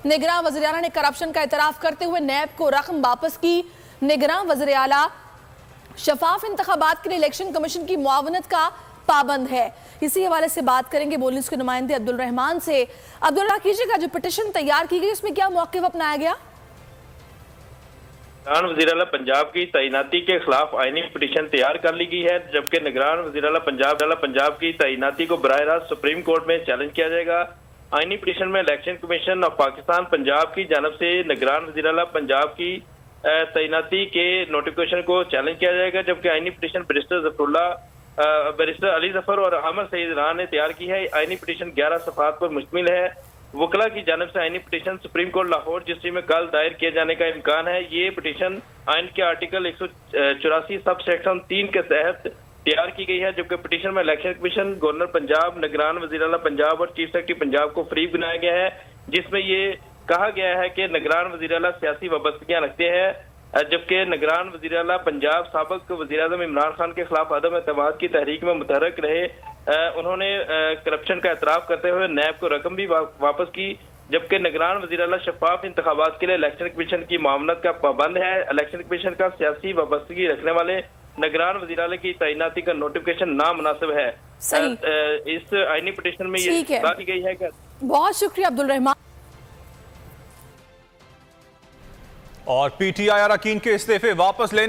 निगरान वज़ीर आला ने करप्शन का इतराफ करते हुए नैब को रकम वापस की। निगरान वज़ीर आला शफाफ इंतखाबात के लिए इलेक्शन कमीशन की मुआवनत का पाबंद है। इसी हवाले से बात करेंगे बोलने के नुमाइंदे अब्दुल रहमान से। अब्दुल्ला, कीजिएगा, जो पिटीशन तैयार की गई उसमें क्या मौक़िफ़ अपनाया गया? निगरान वज़ीर आला पंजाब की तैनाती के खिलाफ आईनी पिटीशन तैयार कर ली गई है, जबकि निगरान वज़ीर आला पंजाब की तैनाती को बराह रास्त सुप्रीम कोर्ट में चैलेंज किया जाएगा। आईनी पिटीशन में election commission of Pakistan Punjab की जानब से निगरान वज़ीर आला पंजाब की तैनाती के नोटिफिकेशन को चैलेंज किया जाएगा, जबकि आईनी पिटीशन बैरिस्टर अली जफर और अमर सईद राना ने तैयार की है। आईनी पिटीशन 11 सफ़ात पर मुश्तमिल है। वकला की जानब से आईनी petition supreme court Lahore registry में कल दायर किए जाने का इम्कान है। ये पिटीशन आइन के आर्टिकल 184 सब सेक्शन 3 के तहत तैयार की गई है, जबकि पिटीशन में इलेक्शन कमीशन, गवर्नर पंजाब, निगरान वज़ीर आला पंजाब और चीफ सेक्रेटरी पंजाब को फरीब बनाया गया है, जिसमें ये कहा गया है कि निगरान वज़ीर आला सियासी वाबस्तगियां रखते हैं, जबकि निगरान वज़ीर आला पंजाब साबिक़ वज़ीर आज़म इमरान खान के खिलाफ अदम एतमाद की तहरीक में मुतहर्रिक रहे। उन्होंने करप्शन का एतराफ़ करते हुए नैब को रकम भी वापस की, जबकि निगरान वज़ीर आला शफाफ इंतखाबात के लिए इलेक्शन कमीशन की मामलत का पाबंद है। इलेक्शन कमीशन का सियासी वाबस्तगी रखने वाले निगरान वज़ीर आला की तैनाती का नोटिफिकेशन नामुनासिब है। इस आईनी पिटीशन में ये बात की गई है कि बहुत शुक्रिया अब्दुल रहमान। और पीटीआई अरकान के इस्तीफे वापस लेने